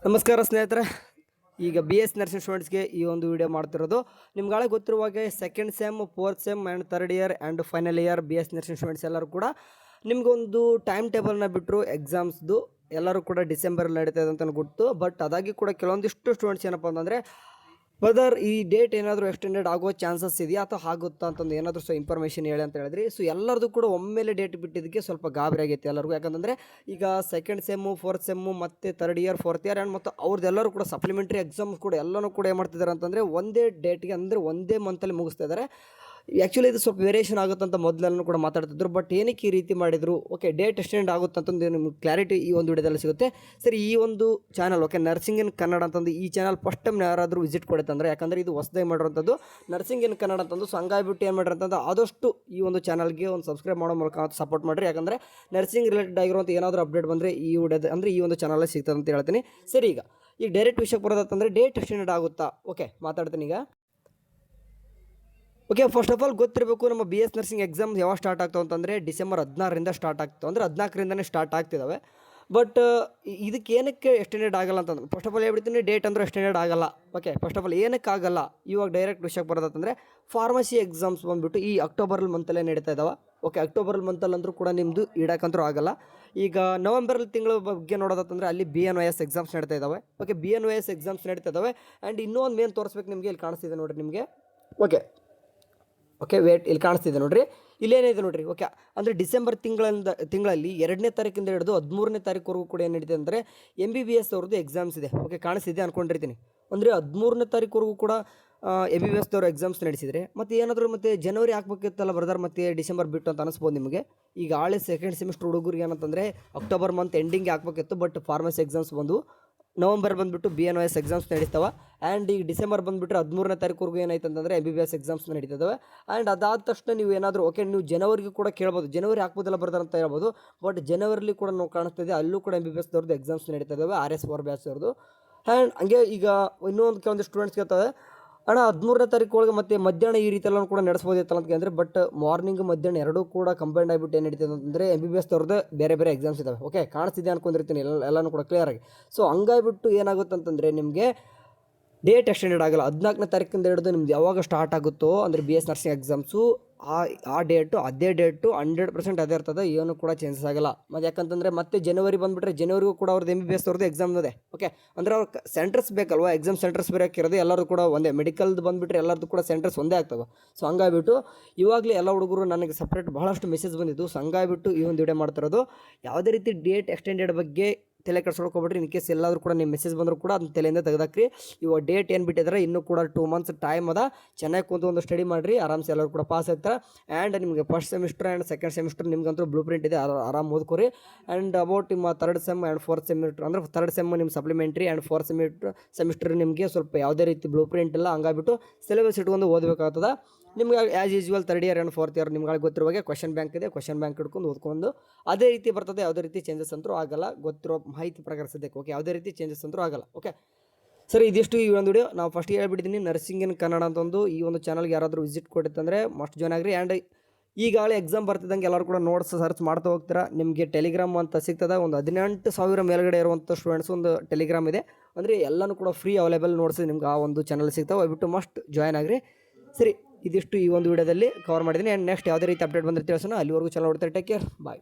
ನಮಸ್ಕಾರ ಸ್ನೇಹಿತರೆ. ಈಗ ಬಿ ಎಸ್ ನರ್ಸಿಂಗ್ ಸ್ಟೂಡೆಂಟ್ಸ್ಗೆ ಈ ಒಂದು ವಿಡಿಯೋ ಮಾಡ್ತಿರೋದು. ನಿಮ್ಗಾಳೆ ಗೊತ್ತಿರುವಾಗೆ second sem, fourth sem and third year and final year B S nursing students ಎಲ್ಲರೂ ಕೂಡ ನಿಮಗೊಂದು ಟೈಮ್ ಟೇಬಲ್ನ ಬಿಟ್ಟರು ಎಕ್ಸಾಮ್ಸ್ದು ಎಲ್ಲರೂ ಕೂಡ ಡಿಸೆಂಬರಲ್ಲಿ ನಡೀತಾ ಇದೆ ಅಂತ ಗೊತ್ತು. ಬಟ್ ಅದಾಗಿ ಕೂಡ ಕೆಲವೊಂದಿಷ್ಟು ಸ್ಟೂಡೆಂಟ್ಸ್ ಏನಪ್ಪ ಅಂತಂದರೆ ಬದರ್ ಈ ಡೇಟ್ ಏನಾದರೂ ಎಕ್ಸ್ಟೆಂಡೆಡ್ ಆಗೋ ಚಾನ್ಸಸ್ ಇದೆಯಾ ಅಥವಾ ಆಗುತ್ತಾ ಅಂತಂದು ಏನಾದರೂ ಇನ್ಫಾರ್ಮೇಷನ್ ಹೇಳಿ ಅಂತ ಹೇಳಿದ್ರಿ. ಸೊ ಎಲ್ಲರದು ಕೂಡ ಒಮ್ಮೆಲೆ ಡೇಟ್ ಬಿಟ್ಟಿದ್ದಕ್ಕೆ ಸ್ವಲ್ಪ ಗಾಬರಿ ಆಗೈತೆ ಎಲ್ಲರಿಗೂ. ಯಾಕಂತಂದರೆ ಈಗ ಸೆಕೆಂಡ್ ಸೆಮ್ಮು, ಫೋರ್ತ್ ಸೆಮ್ಮು ಮತ್ತು third year, fourth year and ಮತ್ತು ಅವ್ರದ್ದೆಲ್ಲರೂ ಕೂಡ ಸಪ್ಲಿಮೆಂಟ್ರಿ ಎಕ್ಸಾಮ್ಸ್ ಕೂಡ ಎಲ್ಲನೂ ಕೂಡ ಏನು ಮಾಡ್ತಿದ್ದಾರೆ ಅಂತಂದರೆ ಒಂದೇ ಡೇಟ್ಗೆ ಅಂದರೆ ಒಂದೇ ಮಂತಲ್ಲಿ ಮುಗಿಸ್ತಾ ಇದ್ದಾರೆ. ಆ್ಯಕ್ಚುಲಿ ಇದು ಸ್ವಲ್ಪ ವೇರಿಯೇಷನ್ ಆಗುತ್ತಂತ ಮೊದಲೆಲ್ಲೂ ಕೂಡ ಮಾತಾಡ್ತಿದ್ರು. ಬಟ್ ಏನಕ್ಕೆ ಈ ರೀತಿ ಮಾಡಿದರು, ಓಕೆ ಡೇಟ್ ಎಕ್ಸ್ಟೆಂಡ್ ಆಗುತ್ತಂತಂದು ನಿಮ್ಗೆ ಕ್ಲಾರಿಟಿ ಈ ಒಂದು ವಿಡಿಯೋದಲ್ಲಿ ಸಿಗುತ್ತೆ. ಸರಿ, ಈ ಒಂದು ಚಾನಲ್ ಓಕೆ ನರ್ಸಿಂಗ್ ಇನ್ ಕನ್ನಡ ಅಂತಂದು ಈ ಚಾನಲ್ ಫಸ್ಟ್ ಟೈಮ್ ಯಾರಾದರೂ ವಿಸಿಟ್ ಕೊಡುತ್ತಂದರೆ, ಯಾಕಂದರೆ ಇದು ಹೊಸದಾಗಿ ಮಾಡಿರೋಂಥದ್ದು ನರ್ಸಿಂಗ್ ಇನ್ ಕನ್ನಡ ಅಂತಂದು. ಸೊ ಹಂಗಾಗ್ಬಿಟ್ಟು ಏನು ಮಾಡಿರಿ ಅಂತಂದು ಆದಷ್ಟು ಈ ಒಂದು ಚಾನಲ್ಗೆ ಒಂದು ಸಬ್ಸ್ಕ್ರೈಬ್ ಮಾಡೋ ಮೂಲಕ ಸಪೋರ್ಟ್ ಮಾಡಿರಿ. ಯಾಕಂದರೆ ನರ್ಸಿಂಗ್ ರಿಲೇಟೆಡ್ ಆಗಿರುವಂಥ ಏನಾದರೂ ಅಪ್ಡೇಟ್ ಬಂದರೆ ಈ ವಿಡಿಯೋದ ಅಂದರೆ ಈ ಒಂದು ಚಾನಲಲ್ಲಿ ಸಿಗ್ತದೆ ಅಂತ ಹೇಳ್ತೀನಿ. ಸರಿ, ಈಗ ಡೈರೆಕ್ಟ್ ವಿಷಯಕ್ಕೆ ಬರೋದಂತಂದರೆ ಡೇಟ್ ಎಕ್ಸ್ಟೆಂಡ್ ಆಗುತ್ತಾ, ಓಕೆ ಮಾತಾಡ್ತೀನಿ ಈಗ. ಓಕೆ, ಫಸ್ಟ್ ಆಫ್ ಆಲ್ ಗೊತ್ತಿರಬೇಕು, ನಮ್ಮ ಬಿ ಎಸ್ ನರ್ಸಿಂಗ್ ಎಕ್ಸಾಮ್ ಯಾವಾಗ ಸ್ಟಾರ್ಟ್ ಆಗ್ತಾವೆ ಅಂತಂದರೆ ಡಿಸೆಂಬರ್ 16ರಿಂದ ಸ್ಟಾರ್ಟ್ ಆಗ್ತಾವೆ. ಅಂದರೆ 14ರಿಂದನೇ ಸ್ಟಾರ್ಟ್ ಆಗ್ತಿದ್ದಾವೆ. ಬಟ್ ಇದಕ್ಕೆ ಏನಕ್ಕೆ ಎಕ್ಸ್ಟೆಂಡೆಡ್ ಆಗಲ್ಲ ಅಂತಂದ್ರೆ, ಫಸ್ಟ್ ಆಫ್ ಆಲ್ ಹೇಳ್ಬಿಡ್ತೀನಿ, ಡೇಟ್ ಅಂದ್ರೆ ಎಕ್ಸ್ಟೆಂಡೆಡ್ ಆಗಲ್ಲ. ಓಕೆ, ಫಸ್ಟ್ ಆಫ್ ಆಲ್ ಏನಕ್ಕೆ ಆಗಲ್ಲ, ಇವಾಗ ಡೈರೆಕ್ಟ್ ವಿಷಯಕ್ಕೆ ಬರೋದಂತಂದರೆ ಫಾರ್ಮಸಿ ಎಕ್ಸಾಮ್ಸ್ ಬಂದುಬಿಟ್ಟು ಈ ಅಕ್ಟೋಬರಲ್ಲಿ ಮಂತಲ್ಲೇ ನಡೀತಾ ಇದ್ದಾವೆ. ಓಕೆ, ಅಕ್ಟೋಬರ್ ಮಂತಲ್ಲಿ ಅಂದರೂ ಕೂಡ ನಿಮ್ಮದು ಇಡಕ್ಕಂತರೂ ಆಗಲ್ಲ. ಈಗ ನವೆಂಬರ್ ತಿಂಗಳ ಬಗ್ಗೆ ನೋಡೋದಂತಂದರೆ ಅಲ್ಲಿ BNOS ಎಕ್ಸಾಮ್ಸ್ ನಡೀತಾ ಇದ್ದಾವೆ. ಓಕೆ, BNOS ಎಕ್ಸಾಮ್ಸ್ ನಡೀತಾ ಇದ್ದಾವೆ. ಆ್ಯಂಡ್ ಇನ್ನೂ ಒಂದು ಮೇನ್ ತೋರಿಸ್ಬೇಕು ನಿಮಗೆ, ಇಲ್ಲಿ ಕಾಣಿಸ್ತಿದೆ ನೋಡಿರಿ ನಿಮಗೆ. ಓಕೆ ವೇಟ್, ಇಲ್ಲಿ ಕಾಣಿಸ್ತಿದೆ ನೋಡಿರಿ, ಇಲ್ಲೇನಿದೆ ನೋಡಿರಿ. ಓಕೆ, ಅಂದರೆ ಡಿಸೆಂಬರ್ ತಿಂಗಳಲ್ಲಿ 2ನೇ ತಾರೀಕಿಂದ ಹಿಡಿದು 13ನೇ ತಾರೀಕುವರೆಗೂ ಕೂಡ ಏನು ನಡೀತಿದೆ ಅಂದರೆ MBBS ಅವ್ರದ್ದು ಎಕ್ಸಾಮ್ಸ್ ಇದೆ. ಓಕೆ, ಕಾಣಿಸ್ತಿದೆ ಅಂದ್ಕೊಂಡಿರ್ತೀನಿ. ಅಂದರೆ 13ನೇ ತಾರೀಕುವರೆಗೂ ಕೂಡ MBBS ದವ್ರು ಎಕ್ಸಾಮ್ಸ್ ನಡೆಸಿದರೆ ಮತ್ತೆ ಏನಾದರೂ ಮತ್ತೆ ಜನವರಿ ಹಾಕ್ಬೇಕಿತ್ತಲ್ಲ ಬ್ರದರ್, ಮತ್ತೆ ಡಿಸೆಂಬರ್ ಬಿಟ್ಟು ಅಂತ ಅನಿಸ್ಬೋದು ನಿಮಗೆ. ಈಗ ಆಳೆ ಸೆಕೆಂಡ್ ಸೆಮಿಸ್ಟರ್ ಹುಡುಗರಿಗೆ ಏನಂತಂದರೆ ಅಕ್ಟೋಬರ್ ಮಂತ್ ಎಂಡಿಂಗ್ಗೆ ಹಾಕ್ಬೇಕಿತ್ತು. ಬಟ್ ಫಾರ್ಮಸಿ ಎಕ್ಸಾಮ್ಸ್ ಬಂದು ನವಂಬರ್ ಬಂದುಬಿಟ್ಟು BNOS ಎಕ್ಸಾಮ್ಸ್ ನಡೀತಾವೆ. ಆ್ಯಂಡ್ ಈಗ ಡಿಸೆಂಬರ್ ಬಂದುಬಿಟ್ರೆ 13ನೇ ತಾರೀಕುವರೆಗೂ ಏನಾಯ್ತು ಅಂತಂದರೆ MBBS ಎಕ್ಸಾಮ್ಸ್ ನಡೀತಿದ್ದಾವೆ. ಆ್ಯಂಡ್ ಅದಾದ ತಕ್ಷಣ ನೀವು ಏನಾದರೂ ಓಕೆ ನೀವು ಜನವರಿಗೆ ಕೂಡ ಕೇಳ್ಬೋದು, ಜನವರಿ ಹಾಕ್ಬೋದಲ್ಲ ಬರ್ತಾರೆ ಅಂತ ಹೇಳ್ಬೋದು. ಬಟ್ ಜನವರಿಲಿ ಕೂಡ ನಾವು ಕಾಣಿಸ್ತಿದೆ, ಅಲ್ಲೂ ಕೂಡ MBBS ದವ್ರದ್ದು ಎಕ್ಸಾಮ್ಸ್ ನಡೀತಾ ಇದ್ದಾವೆ, RS4 ಬ್ಯಾಚ್ ಅವ್ರದ್ದು. ಆ್ಯಂಡ್ ಹಂಗೆ ಈಗ ಇನ್ನೊಂದು ಕೆಲವೊಂದು ಸ್ಟೂಡೆಂಟ್ಸ್ ಕೇಳ್ತದೆ, ಅಣ್ಣ 13ನೇ ತಾರೀಕು ಒಳಗೆ ಮತ್ತೆ ಮಧ್ಯಾಹ್ನ ಈ ರೀತಿ ಎಲ್ಲ ಕೂಡ ನಡೆಸ್ಬೋದಿತ್ತಲ್ಲ ಅಂತ ಕೇಳಿದ್ರೆ, ಬಟ್ ಮಾರ್ನಿಂಗ್ ಮಧ್ಯಾಹ್ನ ಎರಡೂ ಕೂಡ ಕಂಬೈಂಡ್ ಆಗಿಬಿಟ್ಟು ಏನು ನಡೀತಿದೆ ಅಂತಂದರೆ MBBS ಅವ್ರದ್ದು ಬೇರೆ ಬೇರೆ ಎಕ್ಸಾಮ್ಸ್ ಇದ್ದಾವೆ. ಓಕೆ, ಕಾಣಿಸ್ತಿದೆ ಅನ್ಕೊಂಡಿರ್ತೀನಿ ಎಲ್ಲನೂ ಕೂಡ ಕ್ಲಿಯರಾಗಿ. ಸೊ ಹಂಗಾಗಿಬಿಟ್ಟು ಏನಾಗುತ್ತೆ ಅಂತಂದರೆ ನಿಮಗೆ ಡೇಟ್ ಎಕ್ಸ್ಟೆಂಡೆಡ್ ಆಗಲ್ಲ. 14ನೇ ತಾರೀಕಿಂದ ಹಿಡಿದು ನಿಮ್ದು ಯಾವಾಗ ಸ್ಟಾರ್ಟ್ ಆಗುತ್ತೋ ಅಂದರೆ BS ನರ್ಸಿಂಗ್ ಎಕ್ಸಾಮ್ಸು ಆ ಡೇಟು ಅದೇ ಡೇಟು 100% ಅದೇ ಇರ್ತದೆ, ಏನೂ ಕೂಡ ಚೇಂಜಸ್ ಆಗಲ್ಲ. ಮತ್ತು ಯಾಕಂತಂದರೆ ಮತ್ತೆ ಜನವರಿ ಬಂದುಬಿಟ್ರೆ ಜನವರಿಗೂ ಕೂಡ ಅವ್ರದ್ದು MBBS ಅವ್ರದ್ದು ಎಕ್ಸಾಮ್ ಇದೆ. ಓಕೆ, ಅಂದರೆ ಅವ್ರ ಸೆಂಟರ್ಸ್ ಬೇಕಲ್ವ, ಎಕ್ಸಾಮ್ ಸೆಂಟರ್ಸ್ ಬೇರೆ ಹಾಕಿರೋದು ಎಲ್ಲರೂ ಕೂಡ ಒಂದೇ. ಮೆಡಿಕಲ್ದು ಬಂದುಬಿಟ್ರೆ ಎಲ್ಲರದ್ದು ಕೂಡ ಸೆಂಟರ್ಸ್ ಒಂದೇ ಆಗ್ತವೆ. ಸೊ ಹಂಗಾಗಿಬಿಟ್ಟು ಇವಾಗಲೇ ಎಲ್ಲ ಹುಡುಗರು ನನಗೆ ಸಪ್ರೇಟ್ ಬಹಳಷ್ಟು ಮೆಸೇಜ್ ಬಂದಿದ್ದು. ಸೊ ಹಂಗಾಗಿಬಿಟ್ಟು ಈ ಒಂದು ವಿಡಿಯೋ ಮಾಡ್ತಿರೋದು. ಯಾವುದೇ ರೀತಿ ಡೇಟ್ ಎಕ್ಸ್ಟೆಂಡೆಡ್ ಬಗ್ಗೆ ತಲೆ ಕೆಡ್ಸ್ಕೊಳ್ಕೊಬಿಟ್ರಿ. ಇನ್ ಕೇಸ್ ಎಲ್ಲಾದರೂ ಕೂಡ ನಿಮ್ಮ ಮೆಸೇಜ್ ಬಂದರೂ ಕೂಡ ಅದನ್ನ ತಲೆಯಿಂದ ತೆಗೆದಾಕ್ರಿ. ಇವಾಗ ಡೇಟ್ ಏನು ಬಿಟ್ಟಿದ್ದಾರೆ ಇನ್ನೂ ಕೂಡ 2 ಮಂತ್ಸ್ ಟೈಮ್ ಅದ. ಚೆನ್ನಾಗಿ ಕೂತು ಒಂದು ಸ್ಟಡಿ ಮಾಡಿರಿ, ಆರಾಮ್ಸೆ ಎಲ್ಲರೂ ಕೂಡ ಪಾಸ್ ಆಗ್ತಾರೆ. ಆ್ಯಂಡ್ ನಿಮಗೆ first semester and second semester ನಿಮ್ಗಂತೂ ಬ್ಲೂ ಪ್ರಿಂಟ್ ಇದೆ, ಆರಾಮ್ ಓದ್ಕೊರಿ. ಆ್ಯಂಡ್ ಅಬೌಟ್ ನಿಮ್ಮ third sem and fourth semester ಅಂದರೆ ಥರ್ಡ್ ಸೆಮ್ ನಿಮ್ಮ ಸಪ್ಲಿಮೆಂಟ್ರಿ ಆ್ಯಂಡ್ ಫೋರ್ತ್ ಸೆಮಿಸ್ಟರ್ ನಿಮಗೆ ಸ್ವಲ್ಪ ಯಾವುದೇ ರೀತಿ ಬ್ಲೂ ಪ್ರಿಂಟ್ ಇಲ್ಲ. ಹಂಗಾಗ್ಬಿಟ್ಟು ಸಿಲೆಬಸ್ ಇಟ್ಕೊಂಡು ಓದಬೇಕಾಗ್ತದೆ. ನಿಮ್ಗೆ as usual third year and fourth year ನಿಮ್ಗೆ ಗೊತ್ತಿರುವಾಗೆ ಕ್ವಶನ್ ಬ್ಯಾಂಕ್ ಇದೆ, ಕ್ವಶನ್ ಬ್ಯಾಂಕ್ ಹಿಡ್ಕೊಂಡು ಓದ್ಕೊಂಡು ಅದೇ ರೀತಿ ಬರ್ತದೆ. ಯಾವುದೇ ರೀತಿ ಚೇಂಜಸ್ ಅಂತೂ ಆಗಲ್ಲ, ಗೊತ್ತಿರೋ ಮಾಹಿತಿ ಪ್ರಕಾರ ಸದ್ಯಕ್ಕೆ. ಓಕೆ, ಯಾವುದೇ ರೀತಿ ಚೇಂಜಸ್ ಅಂತೂ ಆಗಲ್ಲ. ಓಕೆ ಸರಿ, ಇದಿಷ್ಟು ಈ ಒಂದು ವಿಡಿಯೋ. ನಾವು ಫಸ್ಟ್ ಹೇಳ್ಬಿಟ್ಟಿದ್ದೀನಿ ನರ್ಸಿಂಗ್ ಇನ್ ಕನ್ನಡ ಅಂತಂದು ಈ ಒಂದು ಚಾನಲ್ಗೆ ಯಾರಾದರೂ ವಿಸಿಟ್ ಕೊಟ್ಟಿತ್ತಂದರೆ ಮಸ್ಟ್ ಜಾಯ್ನ್ ಆಗಿರಿ. ಆ್ಯಂಡ್ ಈಗಾಗಲೇ ಎಕ್ಸಾಮ್ ಬರ್ತಿದ್ದಂಗೆ ಎಲ್ಲರೂ ಕೂಡ ನೋಟ್ಸ್ ಸರ್ಚ್ ಮಾಡ್ತಾ ಹೋಗ್ತೀರಾ. ನಿಮಗೆ ಟೆಲಿಗ್ರಾಮ್ ಅಂತ ಸಿಗ್ತದೆ, ಒಂದು 18,000 ಮೇಲ್ಗಡೆ ಇರುವಂಥ ಸ್ಟೂಡೆಂಟ್ಸ್ ಒಂದು ಟೆಲಿಗ್ರಾಮ್ ಇದೆ. ಅಂದರೆ ಎಲ್ಲನೂ ಕೂಡ ಫ್ರೀ ಅವೈಲೇಬಲ್ ನೋಟ್ಸ್ ನಿಮ್ಗೆ ಆ ಒಂದು ಚಾನಲ್ ಸಿಗ್ತಾವೆ, ಹೋಗ್ಬಿಟ್ಟು ಮಸ್ಟ್ ಜಾಯ್ನ್ ಆಗಿರಿ. ಸರಿ, ಇದಿಷ್ಟು ಈ ಒಂದು ವಿಡಿಯೋದಲ್ಲಿ ಕವರ್ ಮಾಡಿದ್ದೀನಿ. ಆ್ಯಂಡ್ ನೆಕ್ಸ್ಟ್ ಯಾವುದೇ ರೀತಿ ಅಪ್ಡೇಟ್ ಬಂದರೆ ತಿಳಿಸೋಣ. ಅಲ್ಲಿವರೆಗೂ ಚಾನಲ್ ನೋಡ್ತಾರೆ. ಟೇಕ್ ಕೇರ್, ಬಾಯ್.